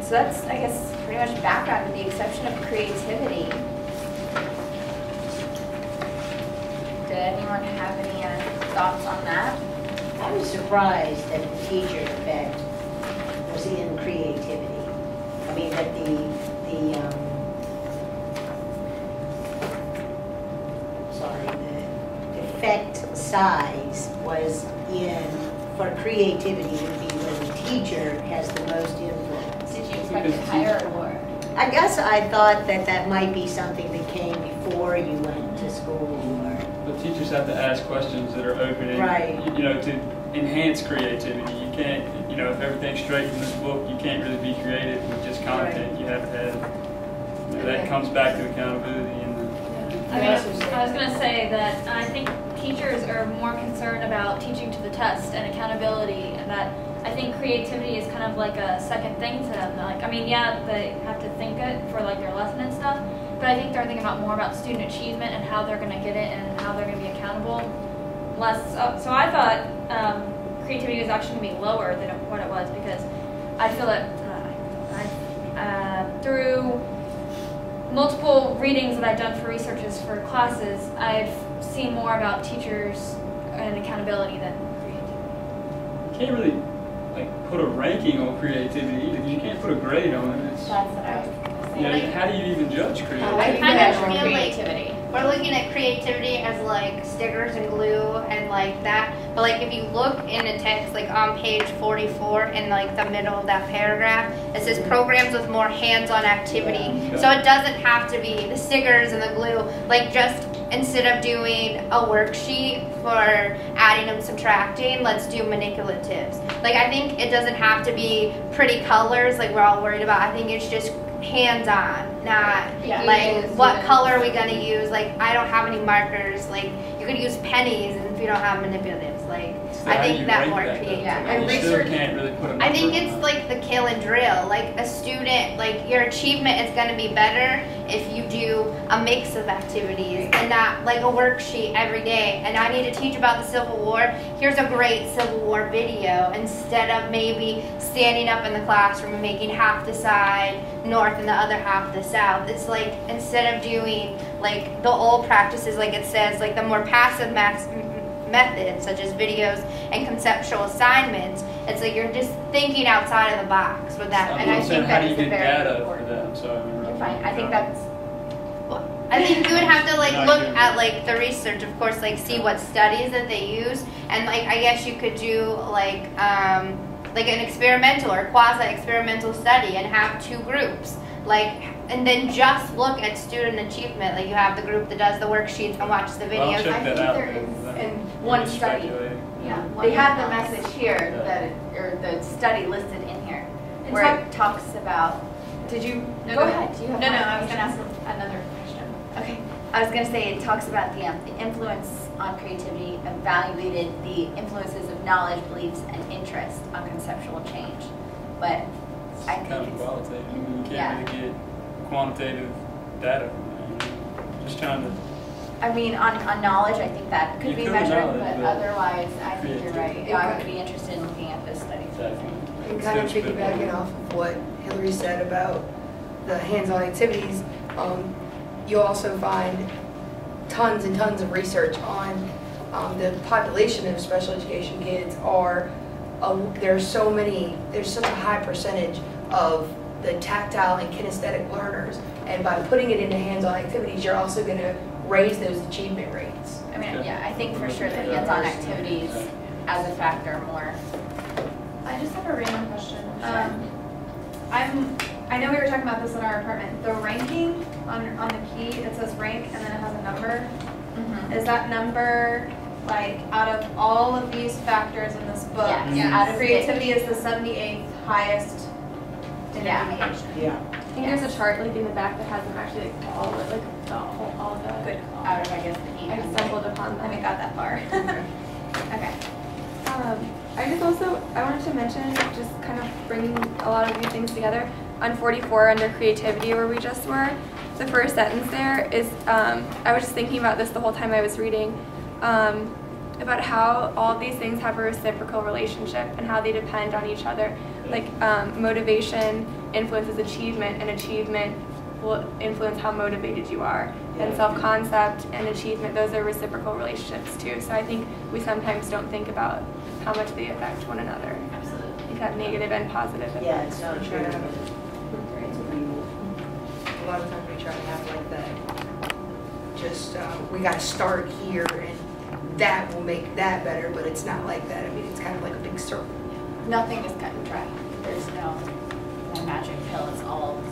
So that's, I guess, pretty much background with the exception of creativity. Did anyone have any thoughts on that? I was surprised that the teacher effect was in creativity. I mean, that the effect size was in, for creativity would be where the teacher has the most influence. Did you expect it higher or lower? I guess I thought that that might be something that came before you went to school, or But teachers have to ask questions that are open and, right. you know, to enhance creativity. You can't, you know, if everything's straight from this book, you can't really be creative with just content. Right. You have to have, you know, that comes back to accountability. And I was going to say that I think teachers are more concerned about teaching to the test and accountability, and that I think creativity is kind of like a second thing to them. Like, I mean, yeah, they have to think it for like their lesson and stuff, but I think they're thinking about more about student achievement and how they're going to get it and how they're going to be accountable. So I thought creativity was actually going to be lower than what it was, because I feel that through multiple readings that I've done for researches for classes, I've seen more about teachers and accountability than creativity. you can't really like put a ranking on creativity either. You can't put a grade on it. That's what I was going to say. You know, how do you even judge creativity? I kind of feel creativity. like we're looking at creativity as like stickers and glue and like that, but like if you look in the text, like on page 44 in like the middle of that paragraph, it says programs with more hands-on activity. Yeah, okay. So it doesn't have to be the stickers and the glue, like just instead of doing a worksheet for adding and subtracting, let's do manipulatives. Like I think it doesn't have to be pretty colors like we're all worried about. I think it's just hands-on, not like what color are we going to use. Like I don't have any markers. Like you could use pennies and if you don't have manipulatives. Like So I how do think you that rank more that, though? creative. Yeah, And you still can't really put a number I think on it's it. like the kill and drill. Like a student, like your achievement is going to be better if you do a mix of activities and not like a worksheet every day. And I need to teach about the Civil War. Here's a great Civil War video instead of maybe standing up in the classroom and making half the side north and the other half the south. It's like instead of doing like the old practices, like it says, like the more passive methods such as videos and conceptual assignments, it's like you're just thinking outside of the box with that. And I think how that do you is a get very data important- for that? So You're fine. I think that's I think you would have to like Not look good. at like the research, of course, like see what studies that they use, and like I guess you could do like an experimental or quasi-experimental study and have two groups, like, and then just look at student achievement. Like you have the group that does the worksheets and watch the I'll videos. check I that think out. there then. is That- in I'm one just study. speculating. Yeah, they have the message here, or the study listed in here, where it talks about. Did you? No, go go ahead. ahead. Do you have No, more I was going to information? ask another question. Okay. I was going to say it talks about the influence on creativity, evaluated the influences of knowledge, beliefs, and interest on conceptual change. But I think Kind of it's qualitative. I mean, you Yeah. can't really get quantitative data from that. Just trying to. I mean, on knowledge, I think that could You be could measured, knowledge, but but otherwise, I think you're right. creativity. I would be interested in looking at this study. Exactly. And kind of piggybacking off of what Hillary said about the hands-on activities, you'll also find tons and tons of research on the population of special education kids there's such a high percentage of the tactile and kinesthetic learners, and by putting it into hands-on activities, you're also going to raise those achievement rates. I mean, yeah, I think for sure that hands-on activities as a factor more. I just have a random question. I know we were talking about this in our apartment. The ranking on the key, it says rank and then it has a number. Is that number like out of all of these factors in this book? Yes. Out of Creativity is the 78th highest in education. Yeah. I think there's a chart like in the back that has them actually like all of the Good call. Out of, I guess, the I stumbled upon I haven't that. got that far. Okay. I wanted to mention, just kind of bringing a lot of these things together, on 44 under creativity where we just were, the first sentence there is, I was just thinking about this the whole time I was reading. about how all of these things have a reciprocal relationship and how they depend on each other. Like motivation influences achievement, and achievement will influence how motivated you are. And self-concept and achievement, those are reciprocal relationships too. So I think we sometimes don't think about how much they affect one another. Absolutely. They have negative and positive effects. Yeah, it's not true. A lot of times we try to have like that, just we got to start here and that will make that better, but it's not like that. I mean, it's kind of like a big circle. Nothing is cut and dry. There's no magic pill. It's all